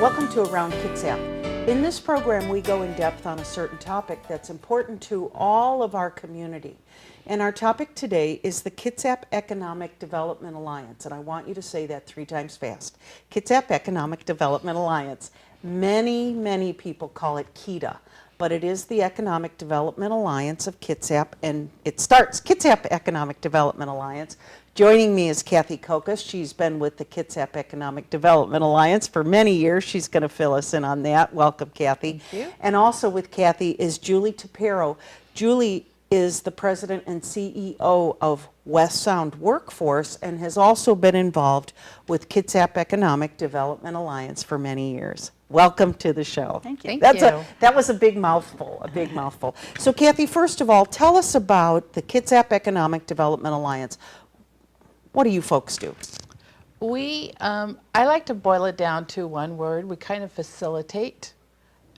Welcome to Around Kitsap. In this program, we go in depth on a certain topic that's important to all of our community. And our topic today is the Kitsap Economic Development Alliance. And I want you to say that 3 times fast. Kitsap Economic Development Alliance. Many people call it KEDA, but it is the Economic Development Alliance of Kitsap, and it starts Kitsap Economic Development Alliance. Joining me is Cathy Cocus. She's been with the Kitsap Economic Development Alliance for many years. She's going to fill us in on that. Welcome, Cathy. Thank you. And also with Cathy is Julie Tappero. Julie is the president and CEO of West Sound Workforce and has also been involved with Kitsap Economic Development Alliance for many years. Welcome to the show. Thank you. That was a big mouthful, So Cathy, first of all, tell us about the Kitsap Economic Development Alliance. What do you folks do? I like to boil it down to one word. We kind of facilitate,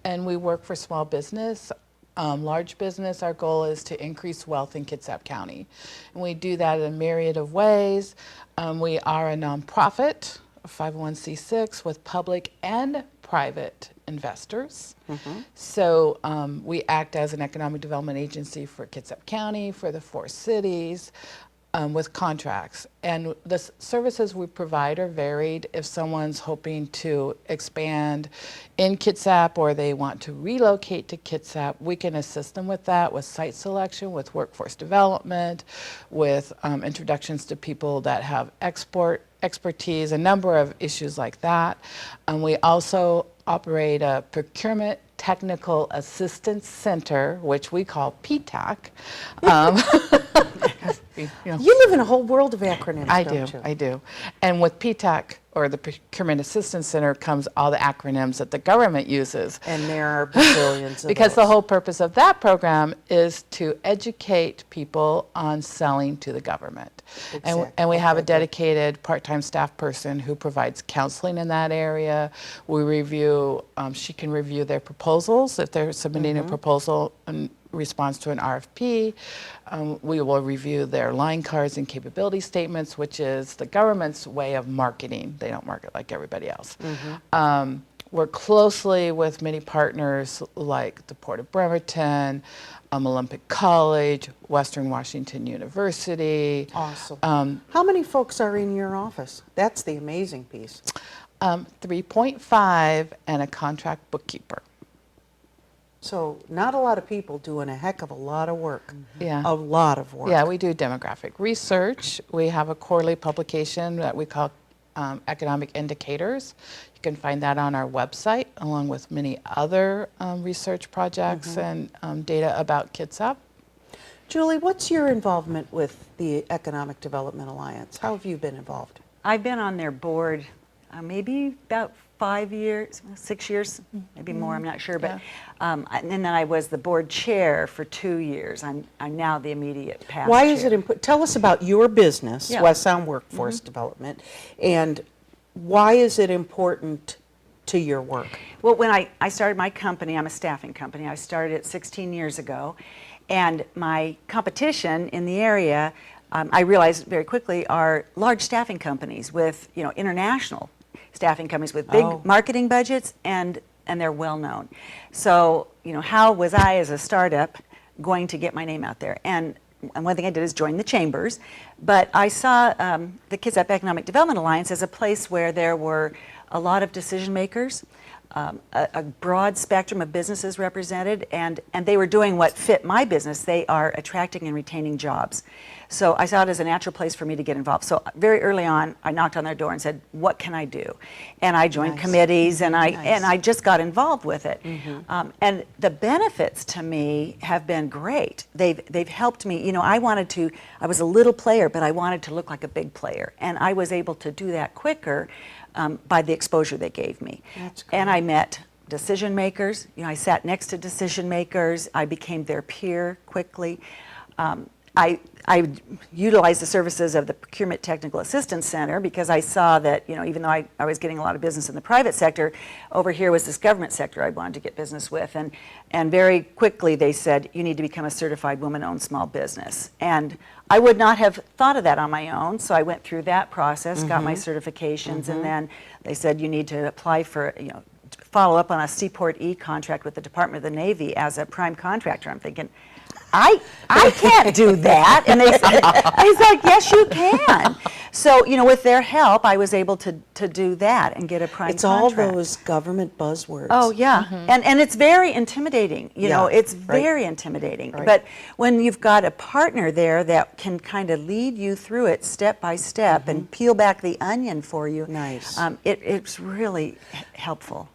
and we work for small business, large business. Our goal is to increase wealth in Kitsap County. And we do that in a myriad of ways. We are a nonprofit, a 501c6 with public and private investors. So we act as an economic development agency for Kitsap County, for the 4 cities, with contracts. And the services we provide are varied. If someone's hoping to expand in Kitsap or they want to relocate to Kitsap, we can assist them with that, with site selection, with workforce development, with introductions to people that have export expertise, a number of issues like that. We also operate a procurement technical assistance center, which we call PTAC. You live in a whole world of acronyms, don't you? I do. And with PTAC, or the Procurement Assistance Center, comes all the acronyms that the government uses. And there are bazillions of because those. the whole purpose of that program is to educate people on selling to the government. Exactly. And we have a dedicated part-time staff person who provides counseling in that area. We review, she can review their proposals if they're submitting a proposal in response to an RFP. We will review their line cards and capability statements, which is the government's way of marketing. They don't market like everybody else. Work closely with many partners like the Port of Bremerton, Olympic College, Western Washington University. Awesome. How many folks are in your office? That's the amazing piece. 3.5 and a contract bookkeeper. So not a lot of people doing a heck of a lot of work. Yeah. A lot of work. Yeah, we do demographic research. We have a quarterly publication that we call Economic Indicators. You can find that on our website, along with many other research projects and data about Kitsap. Julie, what's your involvement with the Economic Development Alliance? How have you been involved? I've been on their board maybe about 5 years, 6 years, maybe more, I'm not sure. But and then I was the board chair for 2 years. I'm now the immediate past Why chair. is it important? Tell us about your business, Yeah. West Sound Workforce Development, and why is it important to your work? Well, when I started my company, I'm a staffing company. I started it 16 years ago. And my competition in the area, I realized very quickly, are large staffing companies with, international staffing companies with big marketing budgets, and they're well known. So, how was I as a startup going to get my name out there? And one thing I did is join the chambers, but I saw the Kitsap Economic Development Alliance as a place where there were a lot of decision makers, a broad spectrum of businesses represented, and they were doing what fit my business. They are attracting and retaining jobs. So I saw it as a natural place for me to get involved. So very early on, I knocked on their door and said, what can I do? And I joined committees, and I just got involved with it. And the benefits to me have been great. They've helped me. I was a little player, but I wanted to look like a big player. And I was able to do that quicker by the exposure they gave me. That's great. And I met decision makers. I sat next to decision makers. I became their peer quickly. I utilized the services of the Procurement Technical Assistance Center because I saw that, even though I was getting a lot of business in the private sector, over here was this government sector I wanted to get business with. And very quickly they said, you need to become a certified woman-owned small business. And I would not have thought of that on my own, so I went through that process, got my certifications, and then they said you need to apply for, follow up on a Seaport E contract with the Department of the Navy as a prime contractor. I'm thinking, I can't do that. And he's like, yes, you can. So, with their help, I was able to do that and get a prime contract. all those government buzzwords. Oh, yeah. And it's very intimidating. Yeah, It's right. very intimidating. Right. But when you've got a partner there that can kind of lead you through it step by step and peel back the onion for you, Nice. It's really helpful.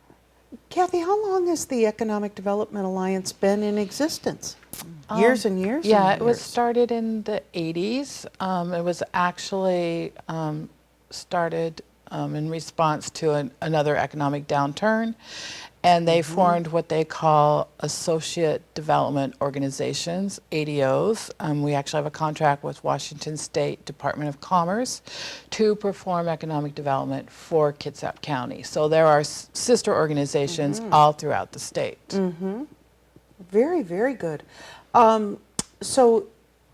Cathy, how long has the Economic Development Alliance been in existence? Years and years? Yeah, and it was years? started in the 80s. It was actually started in response to another economic downturn. And they formed what they call Associate Development Organizations, ADOs. We actually have a contract with Washington State Department of Commerce to perform economic development for Kitsap County. So there are sister organizations all throughout the state. Very, very good. So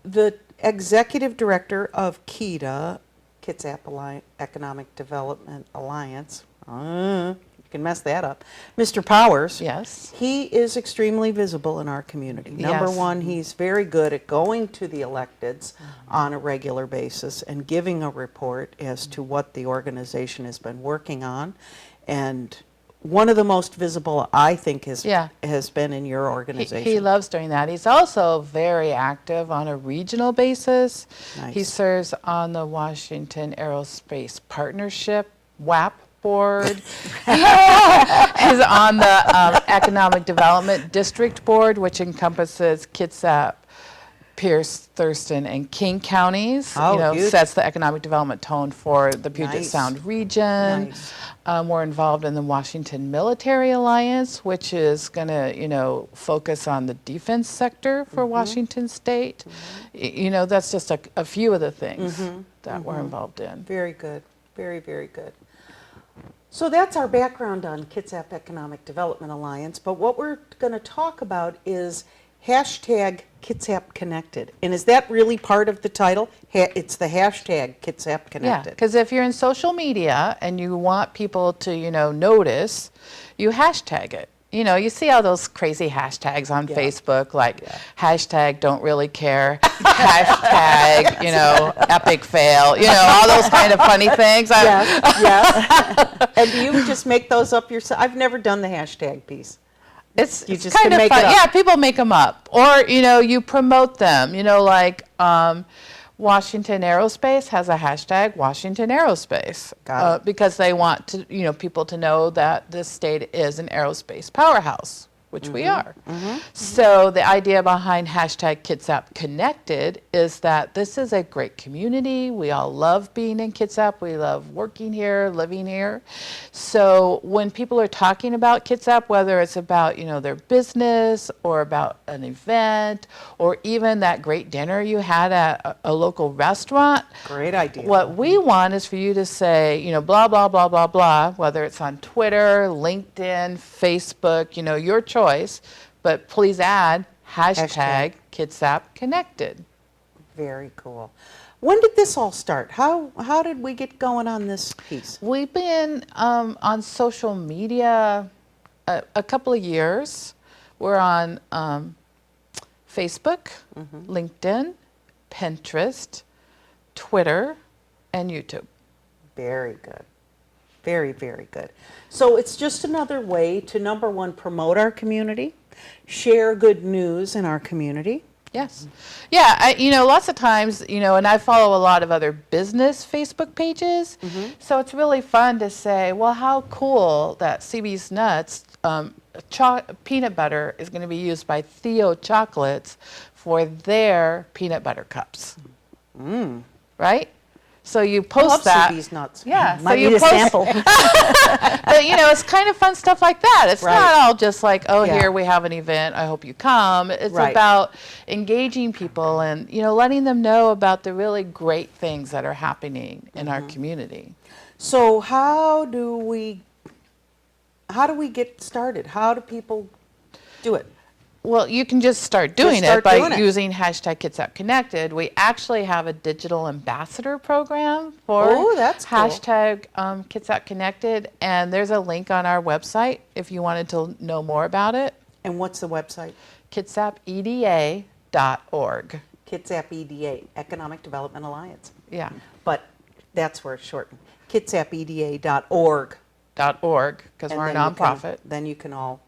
the executive director of KEDA, Kitsap Economic Development Alliance, you can mess that up, Mr. Powers. Yes. He is extremely visible in our community. Number Yes. one, he's very good at going to the electeds on a regular basis and giving a report as to what the organization has been working on. And one of the most visible, I think, has been in your organization. He loves doing that. He's also very active on a regional basis. Nice. He serves on the Washington Aerospace Partnership, WAP board. He's on the Economic Development District Board, which encompasses Kitsap, Pierce, Thurston, and King counties. Oh, huge. Sets the economic development tone for the Puget Nice. Sound region. Nice. We're involved in the Washington Military Alliance, which is going to, focus on the defense sector for Washington State. That's just a few of the things that we're involved in. Very good. Very, very good. So that's our background on Kitsap Economic Development Alliance, but what we're going to talk about is hashtag Kitsap Connected. And is that really part of the title? It's the hashtag Kitsap Yeah, Connected. because if you're in social media and you want people to, notice, you hashtag it. You see all those crazy hashtags on Facebook, like hashtag don't really care, hashtag, epic fail, all those kind of funny things. Yes. And do you just make those up yourself? I've never done the hashtag piece. It's You just kind can of make fun. it up. Yeah, people make them up. Or, you promote them, like Washington Aerospace has a hashtag Washington Aerospace. Got it. Because they want to, people to know that this state is an aerospace powerhouse, which we are. So the idea behind hashtag Kitsap Connected is that this is a great community. We all love being in Kitsap. We love working here, living here. So when people are talking about Kitsap, whether it's about, their business or about an event or even that great dinner you had at a local restaurant, Great idea. what we want is for you to say, blah, blah, blah, blah, blah, whether it's on Twitter, LinkedIn, Facebook, your choice, but please add hashtag Kitsap Connected. Very cool. When did this all start? How did we get going on this piece? We've been on social media a couple of years. We're on Facebook, LinkedIn, Pinterest, Twitter, and YouTube. Very good. Very, very good. So it's just another way to, number one, promote our community, share good news in our community. Yes. Yeah, lots of times, and I follow a lot of other business Facebook pages, so it's really fun to say, well, how cool that CB's Nuts peanut butter is going to be used by Theo Chocolates for their peanut butter cups. Right? So you post that. CB's Nuts. Yeah. Might so you need a post, sample. but it's kind of fun stuff like that. It's Right. not all just like, oh, Yeah. here we have an event, I hope you come. It's Right. about engaging people and letting them know about the really great things that are happening in our community. So how do we get started? How do people do it? Well, you can just start doing start it by doing it. using hashtag Kitsap Connected. We actually have a digital ambassador program for Oh, that's cool. hashtag Kitsap Connected, and there's a link on our website if you wanted to know more about it. And what's the website? KitsapEDA.org. Kitsap EDA, Economic Development Alliance. Yeah. But that's where it's shortened. KitsapEDA.org. .org, because we're a nonprofit. Then you can all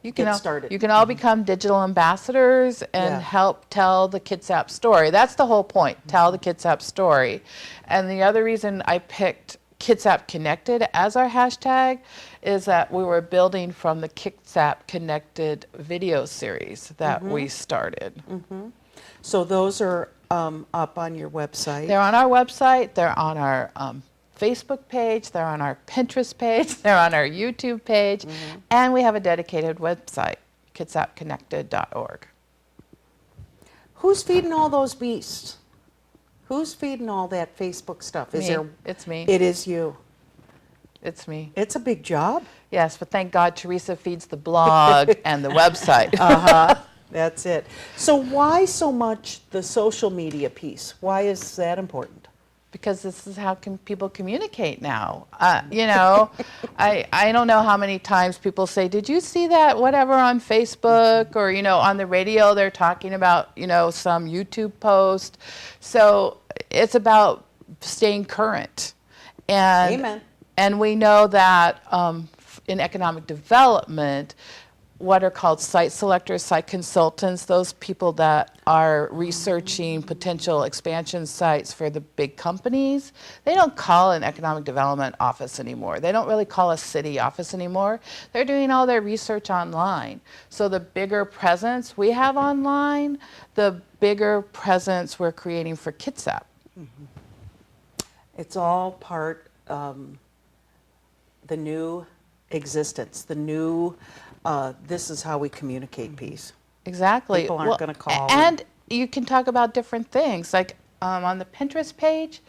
You can get all, started. You can all become digital ambassadors and Yeah. help tell the Kitsap story. That's the whole point, tell the Kitsap story. And the other reason I picked Kitsap Connected as our hashtag is that we were building from the Kitsap Connected video series that we started. So those are up on your website. They're on our website, they're on our Facebook page, they're on our Pinterest page, they're on our YouTube page, and we have a dedicated website, kitsapconnected.org. Who's feeding all those beasts? Who's feeding all that Facebook stuff? Me. It's me. It is you. It's me. It's a big job. Yes, but thank God Teresa feeds the blog and the website. That's it. So why so much the social media piece? Why is that important? Because this is how people communicate now. You know, I don't know how many times people say, did you see that whatever on Facebook, or, you know, on the radio they're talking about, you know, some YouTube post. So it's about staying current. And, Amen. And we know that in economic development, what are called site selectors, site consultants, those people that are researching potential expansion sites for the big companies, they don't call an economic development office anymore. They don't really call a city office anymore. They're doing all their research online. So the bigger presence we have online, the bigger presence we're creating for Kitsap. It's all part the new existence, the new this is how we communicate piece. Exactly. People aren't gonna call And you can talk about different things. Like on the Pinterest page,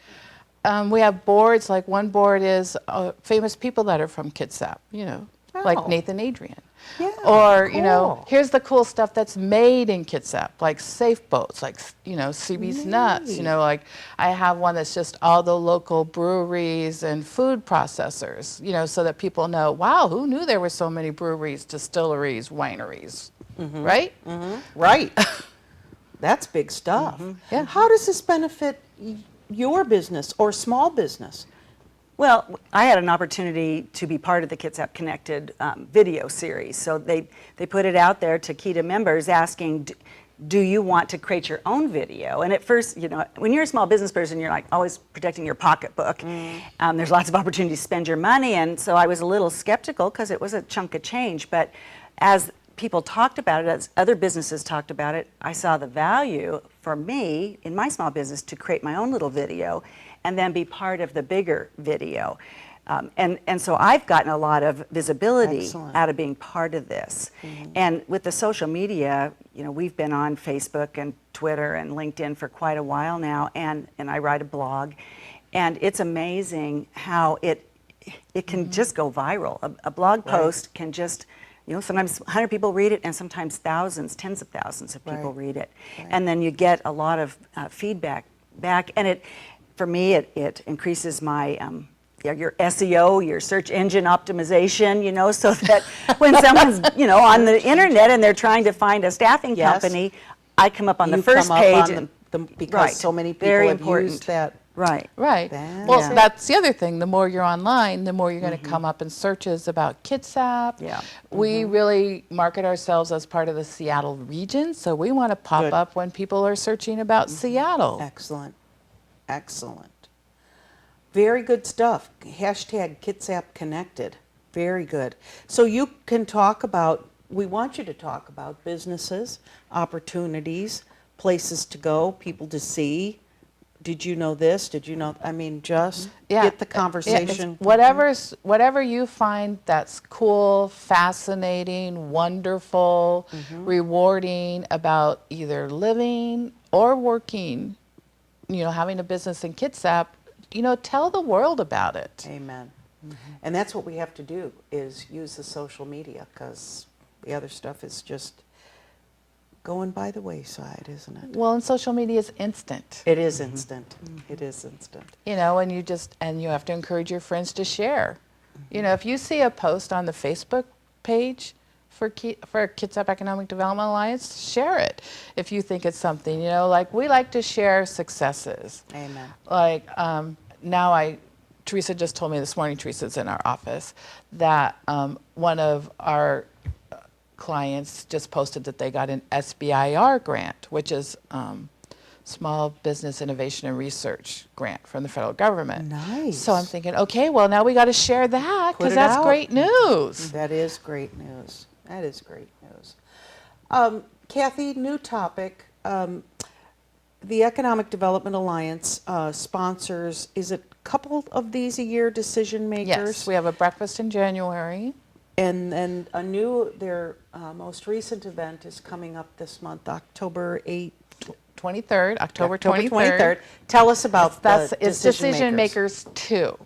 we have boards. Like one board is famous people that are from Kitsap, you know, like Oh. Nathan Adrian. Yeah, Or, you know, cool. here's the cool stuff that's made in Kitsap, like safe boats, like, you know, CB's Nuts. You know, like I have one that's just all the local breweries and food processors, you know, so that people know, wow, who knew there were so many breweries, distilleries, wineries, right? Right. That's big stuff. Yeah. How does this benefit your business or small business? Well, I had an opportunity to be part of the Kitsap Connected video series. So they put it out there to KETA members asking, do you want to create your own video? And at first, you know, when you're a small business person, you're like always protecting your pocketbook. There's lots of opportunities to spend your money. And so I was a little skeptical because it was a chunk of change. But as people talked about it, as other businesses talked about it, I saw the value for me in my small business to create my own little video and then be part of the bigger video. And so I've gotten a lot of visibility Excellent. out of being part of this. And with the social media, you know, we've been on Facebook and Twitter and LinkedIn for quite a while now, and I write a blog. And it's amazing how it can just go viral. A blog post can just, you know, sometimes 100 people read it, and sometimes thousands, tens of thousands of people read it. And then you get a lot of feedback back. And it, for me, it increases my your SEO, your search engine optimization, you know, so that when someone's, you know, on the internet and they're trying to find a staffing Yes. company, I come up on the You first come up page. on because Right. so many people Very have important. used that. Right. Right. That's Well, it. that's the other thing. The more you're online, the more you're going to come up in searches about Kitsap. Yeah. We really market ourselves as part of the Seattle region, so we want to pop Good. up when people are searching about Seattle. Excellent. Excellent. Very good stuff. Hashtag Kitsap Connected. Very good. So you can talk about, we want you to talk about businesses, opportunities, places to go, people to see. Did you know this? Did you know? I mean, just get the it's conversation. whatever you find that's cool, fascinating, wonderful, rewarding about either living or working, you know, having a business in Kitsap, you know, tell the world about it. Amen. And that's what we have to do, is use the social media, because The other stuff is just going by the wayside, isn't it? Well, and social media is instant. It is instant. It is instant. You know, and you have to encourage your friends to share. You know, if you see a post on the Facebook page for Kitsap Economic Development Alliance, share it. If you think it's something, you know, like we like to share successes. Amen. Like Teresa just told me this morning, Teresa's in our office, that one of our clients just posted that they got an SBIR grant, which is Small Business Innovation and Research grant from the federal government. Nice. So I'm thinking, okay, well now we got to share that Put because it that's out. great news. That is great news. That is great news. Cathy, new topic. The Economic Development Alliance sponsors, is it a couple of these a year, decision makers? Yes, we have a breakfast in January. And then their most recent event is coming up this month, October 8th. 23rd, October 23rd. Tell us about It's Decision Makers 2.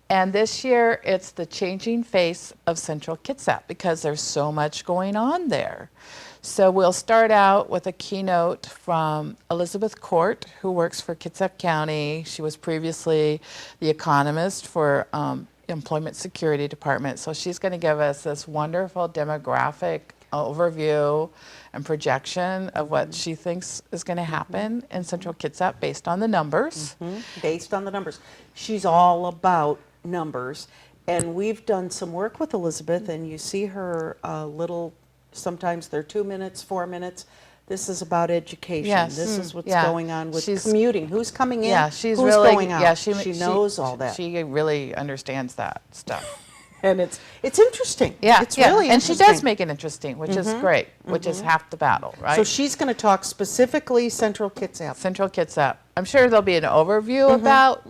And this year, it's the changing face of Central Kitsap because there's so much going on there. So we'll start out with a keynote from Elizabeth Court, who works for Kitsap County. She was previously the economist for Employment Security Department. So she's going to give us this wonderful demographic overview and projection of what she thinks is going to happen in Central Kitsap based on the numbers. Based on the numbers. She's all about numbers. And we've done some work with Elizabeth, and you see her little, sometimes they're 2 minutes, 4 minutes. This is about education. Yes. This is what's Yeah. going on with She's- commuting. Who's coming in? Yeah, she's Who's really going out? yeah, she knows all that. She really understands that stuff. And it's interesting. Yeah, it's yeah. really and she interesting. does make it interesting, which is great, which is half the battle, right? So she's going to talk specifically Central Kitsap. Central Kitsap. I'm sure there'll be an overview about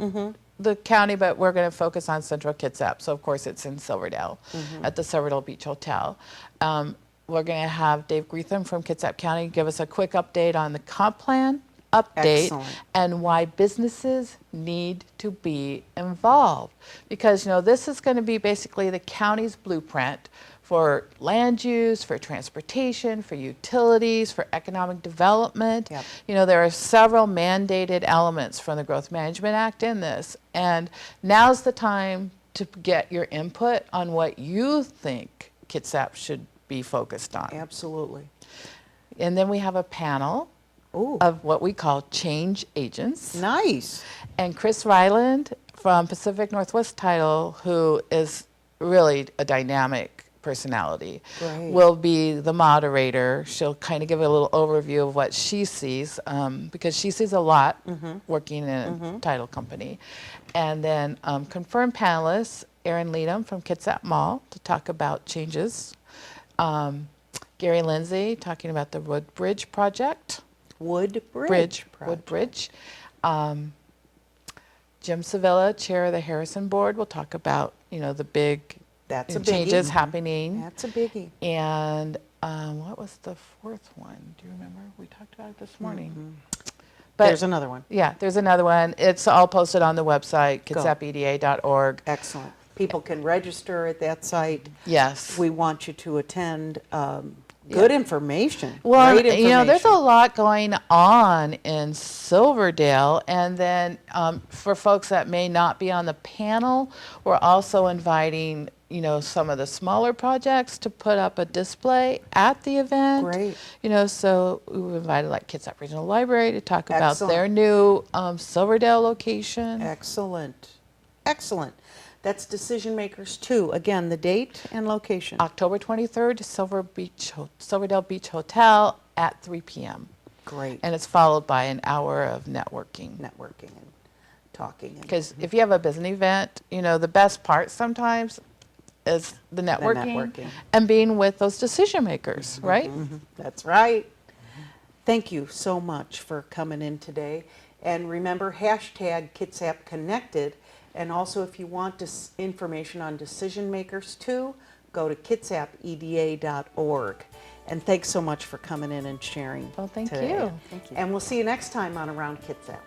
the county, but we're going to focus on Central Kitsap. So of course it's in Silverdale at the Silverdale Beach Hotel. We're going to have Dave Greetham from Kitsap County give us a quick update on the comp plan update Excellent. and why businesses need to be involved. Because, you know, this is going to be basically the county's blueprint for land use, for transportation, for utilities, for economic development. Yep. You know, there are several mandated elements from the Growth Management Act in this. And now's the time to get your input on what you think Kitsap should be focused on. Absolutely. And then we have a panel Ooh. of what we call change agents. Nice. And Chris Ryland from Pacific Northwest Title, who is really a dynamic personality, Great. will be the moderator. She'll kind of give a little overview of what she sees, because she sees a lot working in a title company. And then confirmed panelists, Erin Leadham from Kitsap Mall to talk about changes. Gary Lindsay talking about the Woodbridge project. Woodbridge. Woodbridge. Jim Sevilla, chair of the Harrison Board, will talk about, you know, the big That's a biggie. changes happening. That's a biggie. And what was the fourth one? Do you remember? We talked about it this morning. But There's another one. yeah, there's another one. It's all posted on the website, Go. kitsapeda.org. Excellent. People can register at that site. Yes. We want you to attend. Good information. Well, Great information. you know, there's a lot going on in Silverdale, and then for folks that may not be on the panel, we're also inviting, you know, some of the smaller projects to put up a display at the event. Great. You know, so we invited like Kitsap Regional Library to talk about Excellent. their new Silverdale location. Excellent. Excellent. That's Decision Makers 2. Again, the date and location. October 23rd, Silverdale Beach Hotel at 3 p.m. Great. And it's followed by an hour of networking. Networking and talking. Because if you have a business event, you know, the best part sometimes is the networking, and being with those decision makers, right? That's right. Thank you so much for coming in today. And remember, hashtag Kitsap Connected. And also, if you want information on Decision Makers 2, go to kitsapeda.org. And thanks so much for coming in and sharing. Well, thank today. you. Thank you. And we'll see you next time on Around Kitsap.